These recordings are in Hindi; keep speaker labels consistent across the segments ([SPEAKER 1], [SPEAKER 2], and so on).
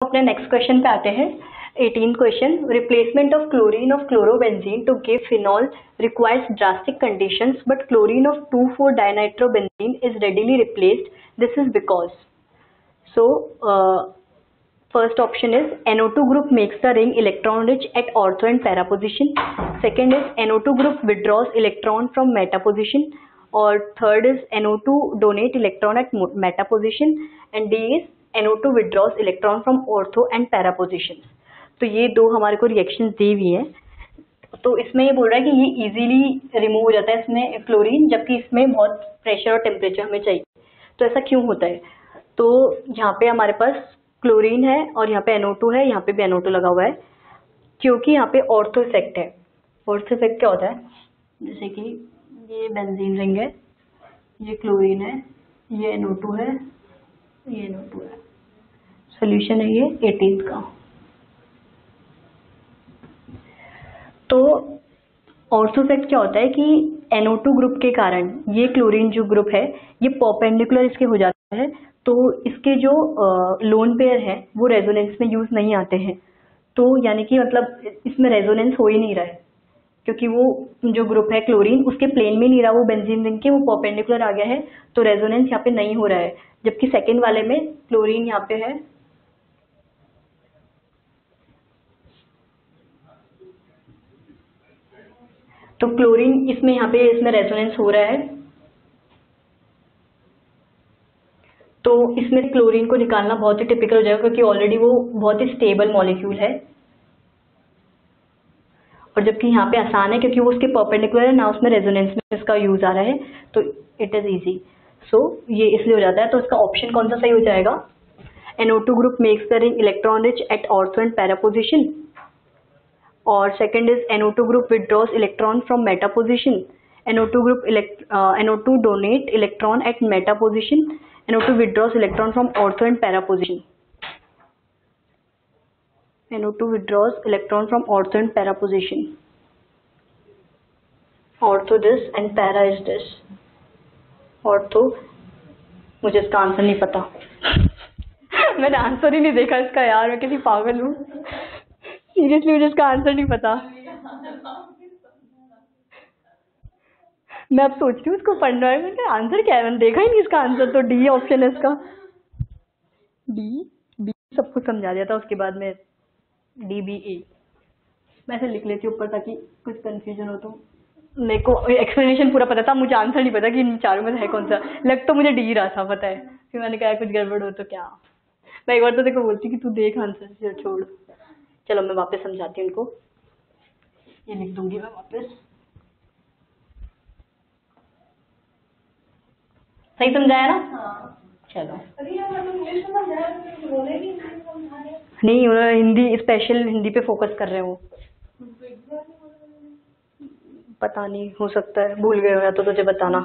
[SPEAKER 1] अपने नेक्स्ट क्वेश्चन पे आते हैं। 18th question, replacement of chlorine of chlorobenzene to give phenol requires drastic conditions but chlorine of dinitrobenzene is readily replaced, this is because. So first option is NO2 group makes the ring electron rich at ortho and para position. Second is NO2 group withdraws electron from meta position. Or third is NO2 donate electron at meta position. And D is NO2 withdraws electron from ortho and para positions. तो ये दो हमारे को रिएक्शंस दी हुई हैं। तो इसमें ये बोल रहा है कि ये इजीली रिमूव हो जाता है इसमें क्लोरीन, जबकि इसमें बहुत प्रेशर और टेम्परेचर हमें चाहिए। तो ऐसा क्यों होता है? तो यहाँ पे हमारे पास क्लोरीन है और यहाँ पे NO2 है, यहाँ पे भी NO2 लगा हुआ है, क्योंकि यहाँ पे ऑर्थो इफेक्ट है। ऑर्थो इफेक्ट क्या होता है? जैसे कि ये बेंजीन रिंग है, ये क्लोरीन है, ये NO2 है, ये NO2 है। सोल्यूशन है ये 18th का। तो ऑर्थो इफेक्ट क्या होता है कि NO2 ग्रुप के कारण ये क्लोरीन जो ग्रुप है ये परपेंडिकुलर इसके हो जाता है, तो इसके जो लोन पेयर है वो रेजोनेंस में यूज नहीं आते हैं। तो यानी कि मतलब इसमें रेजोनेंस हो ही नहीं रहा है, क्योंकि वो जो ग्रुप है क्लोरीन उसके प्लेन में नहीं रहा, वो बेंजीन रिंग के वो परपेंडिकुलर आ गया है, तो रेजोनेंस यहाँ पे नहीं हो रहा है। जबकि सेकेंड वाले में क्लोरीन यहाँ पे है, तो क्लोरीन इसमें यहाँ पे इसमें रेजोनेंस हो रहा है, तो इसमें क्लोरीन को निकालना बहुत ही टिपिकल हो जाएगा, क्योंकि ऑलरेडी वो बहुत ही स्टेबल मॉलिक्यूल है। और जबकि यहाँ पे आसान है क्योंकि वो उसके परपेंडिकुलर है, ना उसमें रेजोनेंस में इसका यूज आ रहा है, तो इट इज इजी। सो ये इसलिए हो जाता है। तो इसका ऑप्शन कौन सा सही हो जाएगा? NO2 group makes the ring electron rich at ortho and para position. और second is NO2 group withdraws electron from meta position. NO2 donate electron at meta position. NO2 withdraws electron from ortho and para position. NO2 withdraws electron from ortho and para position. Ortho this and para is this. Ortho, मुझे इसका आंसर नहीं पता। मैंने आंसर ही नहीं देखा इसका यार, मैं किसी पागल हूँ। सीरियसली मुझे इसका आंसर नहीं पता। मैं अब सोच रही हूँ इसको पढ़ना है, मैंने आंसर क्या है, मैंने देखा ही नहीं इसका आंसर। तो डी ऑप्शन है इसका। बी सब कुछ समझा दिया था, उसके बाद में DBA मैं ऐसे लिख लेती हूँ ऊपर ताकि कुछ कंफ्यूजन हो। तो मेरे को एक्सप्लेनेशन पूरा पता था, मुझे आंसर नहीं पता कि इन चारों में है कौन सा। लग तो मुझे डी रहा था, पता है। फिर मैंने कहा कुछ गड़बड़ हो तो क्या, मैं एक बार तो देखो बोलती कि तू देख आंसर छोड़। चलो मैं वापस समझाती हूँ उनको, ये लिख दूंगी मैं वापस। सही समझाया ना? हाँ। चलो नहीं, उन्होंने हिंदी स्पेशल हिंदी पे फोकस कर रहे हो। पता नहीं, हो सकता है भूल गए हो या तो तुझे बताना।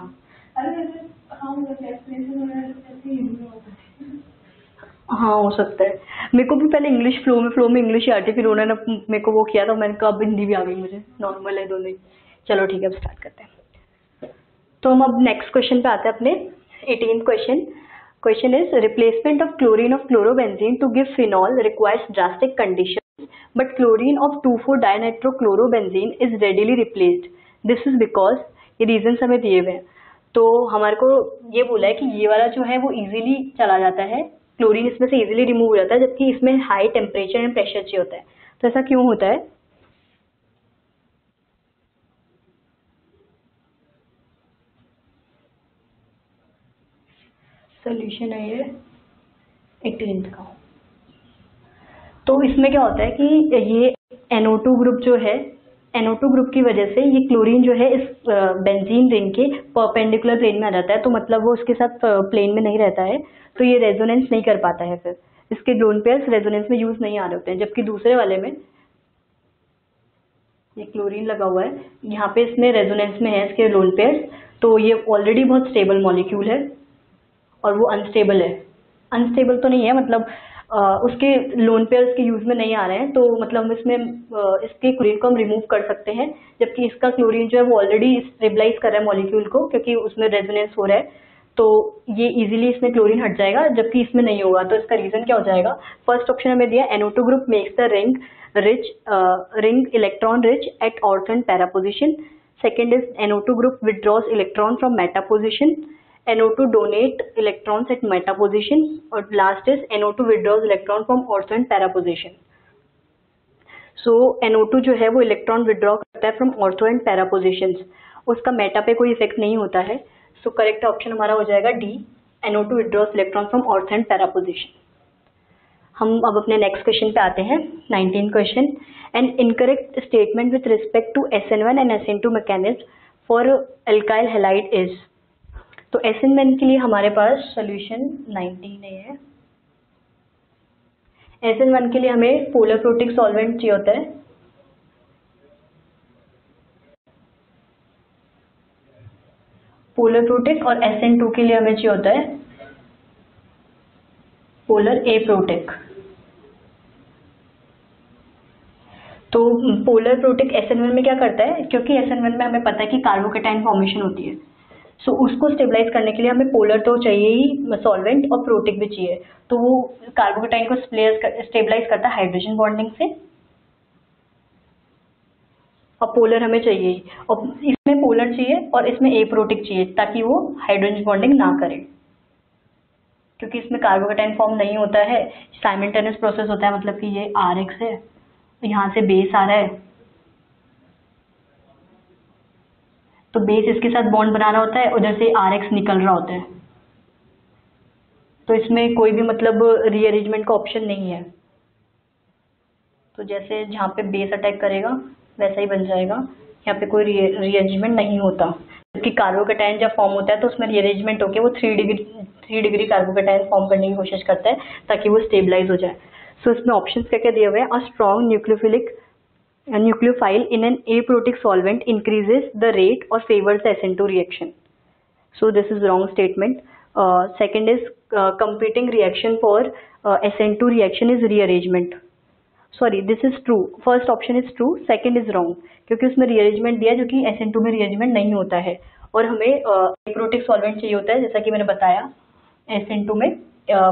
[SPEAKER 1] हाँ हो सकता है। मेरे को भी पहले इंग्लिश फ्लो में इंग्लिश ही आती, फिर उन्होंने मेरे को वो किया था, मैंने कहा अब हिंदी भी आ गई मुझे, नॉर्मल है दोनों ही। चलो ठीक है, अब स्टार्ट करते हैं। तो हम अब नेक्स्ट क्वेश्चन पे आते हैं अपने 18th question. Question is replacement of chlorine of chlorobenzene to give phenol requires drastic conditions, but chlorine of 2,4-dinitrochlorobenzene is readily replaced. This is because ये reasons हमें दिए हुए हैं। तो हमारे को ये बोला है कि ये वाला जो है वो easily चला जाता है, क्लोरीन इसमें से easily रिमूव हो जाता है, जबकि इसमें हाई टेम्परेचर एंड प्रेशर चाहिए होता है। तो ऐसा क्यों होता है? सोल्यूशन है ये 18th का। तो इसमें क्या होता है कि ये NO2 ग्रुप जो है, NO2 ग्रुप की वजह से ये क्लोरीन जो है इस बेंजीन रिंग के परपेंडिकुलर प्लेन में आ जाता है, तो मतलब वो उसके साथ प्लेन में नहीं रहता है, तो ये रेजोनेंस नहीं कर पाता है, फिर इसके लोन पेयर्स रेजोनेंस में यूज नहीं आ रहे होते हैं। जबकि दूसरे वाले में ये क्लोरीन लगा हुआ है, यहाँ पे इसमें रेजोनेंस में है इसके लोन पेयर्स, तो ये ऑलरेडी बहुत स्टेबल मॉलिक्यूल है और वो अनस्टेबल है। अनस्टेबल तो नहीं है, मतलब उसके लोन पेयर्स के यूज में नहीं आ रहे हैं, तो मतलब इसमें इसके क्लोरीन को हम रिमूव कर सकते हैं, जबकि इसका क्लोरीन जो है वो ऑलरेडी स्टेबलाइज कर रहा है मॉलिक्यूल को, क्योंकि उसमें रेजोनेंस हो रहा है, तो ये इजीली इसमें क्लोरीन हट जाएगा, जबकि इसमें नहीं होगा। तो इसका रीजन क्या हो जाएगा? फर्स्ट ऑप्शन हमें दिया NO2 group makes the ring electron rich at ortho and para position. Second is NO2 group withdraws electron from meta position. NO2 donate electrons at meta position. और last is NO2 withdraws electron from ortho and para position. So NO2 जो है वो इलेक्ट्रॉन विड्रॉ करता है from ortho and para positions, उसका मेटा पे कोई इफेक्ट नहीं होता है। सो करेक्ट ऑप्शन हमारा हो जाएगा D, NO2 withdraws electron from ortho and para position. हम अब अपने नेक्स्ट क्वेश्चन पे आते हैं, 19 question. An incorrect statement with respect to SN1 and SN2 mechanism for alkyl halide is. तो SN1 के लिए हमारे पास सोल्यूशन 19 है। SN1 के लिए हमें पोलर प्रोटिक सॉल्वेंट चाहिए होता है। पोलर प्रोटिक, और SN2 के लिए हमें चाहिए होता है पोलर एप्रोटिक। तो पोलर प्रोटिक SN1 में क्या करता है, क्योंकि SN1 में हमें पता है कि कार्बोकेटाइन फॉर्मेशन होती है, सो उसको स्टेबलाइज करने के लिए हमें पोलर तो चाहिए ही सॉल्वेंट, और प्रोटिक भी चाहिए। तो वो कार्बोकेटाइन को स्टेबलाइज करता है हाइड्रोजन बॉन्डिंग से, और पोलर हमें चाहिए ही। और इसमें पोलर चाहिए और इसमें एप्रोटिक चाहिए, ताकि वो हाइड्रोजन बॉन्डिंग ना करे, क्योंकि इसमें कार्बोकेटाइन फॉर्म नहीं होता है, साइमल्टेनियस प्रोसेस होता है। मतलब कि ये RX है, यहाँ से बेस आ रहा है, तो बेस इसके साथ बॉन्ड बना रहा होता है, उधर से RX निकल रहा होता है। तो इसमें कोई भी मतलब रीअरेंजमेंट का ऑप्शन नहीं है। तो जैसे जहाँ पे बेस अटैक करेगा वैसा ही बन जाएगा, यहाँ पे कोई रीअरेंजमेंट नहीं होता। जबकि कार्बोकेटाइन जब फॉर्म होता है तो उसमें रीअरेंजमेंट होकर वो 3 डिग्री कार्बोकेटाइन फॉर्म करने की कोशिश करता है, ताकि वो स्टेबलाइज हो जाए। सो इसमें ऑप्शन क्या क्या दिए हुए हैं? A strong nucleophile in an aprotic solvent increases the rate or favors the SN2 reaction. So this is wrong statement. Second is competing reaction for SN2 reaction is rearrangement. Sorry, this is true. First option is true, second is wrong, क्योंकि उसमें rearrangement दिया जो कि SN2 में rearrangement नहीं होता है, और हमें aprotic solvent चाहिए होता है, जैसा कि मैंने बताया SN2 में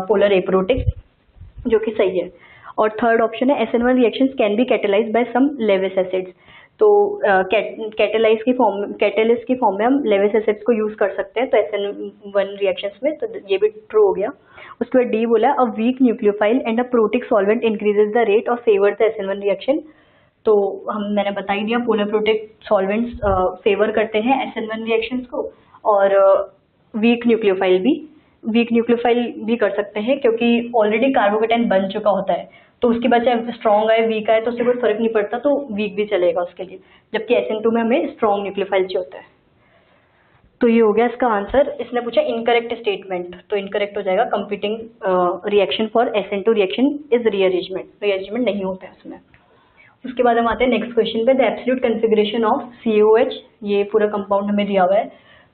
[SPEAKER 1] polar aprotic, जो कि सही है। और थर्ड ऑप्शन है SN1 reactions can be catalysed by some Lewis acids. तो कैटेलिस्ट की फॉर्म में हम लेविस एसिड्स को यूज कर सकते हैं तो SN1 रिएक्शंस में, तो ये भी ट्रू हो गया। उसके बाद डी बोला a weak nucleophile and a protic solvent increases the rate और फेवर द SN1 रिएक्शन। तो मैंने बता ही दिया, पोलर प्रोटिक सॉल्वेंट्स फेवर करते हैं SN1 रिएक्शंस को, और वीक न्यूक्लियोफाइल भी कर सकते हैं, क्योंकि ऑलरेडी कार्बोकेटाइन बन चुका होता है, तो उसके बाद चाहे स्ट्रॉन्ग आए वीक आए तो उससे कोई फर्क नहीं पड़ता, तो वीक भी चलेगा उसके लिए। जबकि SN2 में हमें स्ट्रॉन्ग न्यूक्लियोफाइल चाहिए होता है। तो ये हो गया इसका आंसर। इसने पूछा इनकरेक्ट स्टेटमेंट, तो इनकरेक्ट हो जाएगा competing reaction for SN2 reaction is rearrangement नहीं होता है उसमें। उसके बाद हम आते हैं नेक्स्ट क्वेश्चन पे, the absolute configuration of COH। ये पूरा कंपाउंड हमें दिया हुआ है,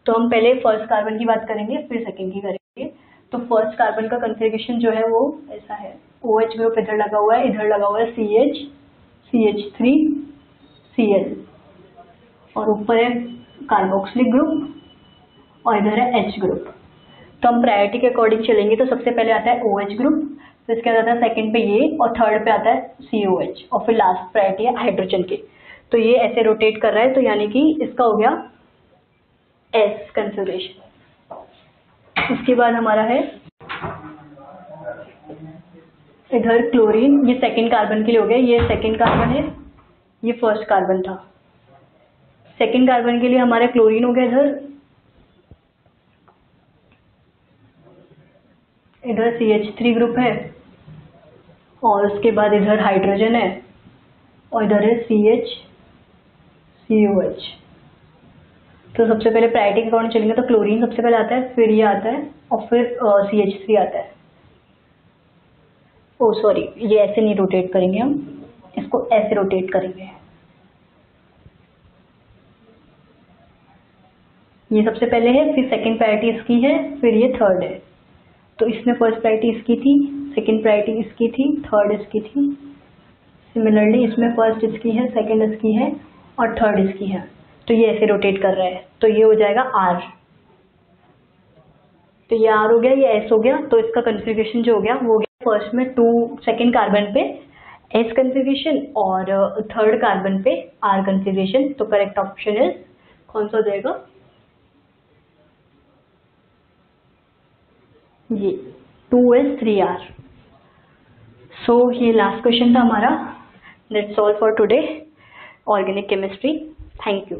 [SPEAKER 1] तो हम पहले फर्स्ट कार्बन की बात करेंगे, फिर सेकेंड की करेंगे। तो फर्स्ट कार्बन का कॉन्फ़िगरेशन जो है वो ऐसा है, OH ग्रुप इधर लगा हुआ है, इधर लगा हुआ है CH, CH3, Cl, और ऊपर है कार्बोक्सिलिक ग्रुप, और इधर है H ग्रुप। तो हम प्रायोरिटी के अकॉर्डिंग चलेंगे, तो सबसे पहले आता है OH ग्रुप, फिर इसके बाद आता है सेकंड पे ये, और थर्ड पे आता है COH, और फिर लास्ट प्रायोरिटी है हाइड्रोजन की। तो ये ऐसे रोटेट कर रहा है, तो यानी कि इसका हो गया S कॉन्फ़िगरेशन। उसके बाद हमारा है इधर क्लोरीन, ये सेकंड कार्बन के लिए हो गया, ये सेकंड कार्बन है, ये फर्स्ट कार्बन था। सेकंड कार्बन के लिए हमारा क्लोरीन हो गया इधर CH3 ग्रुप है, और उसके बाद इधर हाइड्रोजन है, और इधर है CH, COH। तो सबसे पहले प्रायोरिटी के अकॉर्डिंग चलेंगे, तो क्लोरीन सबसे पहले आता है, फिर ये आता है, और फिर CH3 आता है। ओ सॉरी, ये ऐसे नहीं रोटेट करेंगे, हम इसको ऐसे रोटेट करेंगे। ये सबसे पहले है, फिर सेकंड प्रायोरिटी इसकी है, फिर ये थर्ड है। तो इसमें फर्स्ट प्रायोरिटी इसकी थी, सेकंड प्रायोरिटी इसकी थी, थर्ड इसकी थी। सिमिलरली इसमें फर्स्ट इसकी है, सेकंड इसकी है, और थर्ड इसकी है। तो ये ऐसे रोटेट कर रहा है, तो ये हो जाएगा R। तो ये R हो गया, ये S हो गया, तो इसका कन्फिग्रेशन जो हो गया वो हो गया फर्स्ट में 2 सेकेंड कार्बन पे S कन्फिग्रेशन और थर्ड कार्बन पे R कन्फिग्रेशन। तो करेक्ट ऑप्शन इज कौन सा हो जाएगा? ये 2s3r। सो ये लास्ट क्वेश्चन था हमारा। That's all for today organic chemistry. Thank you.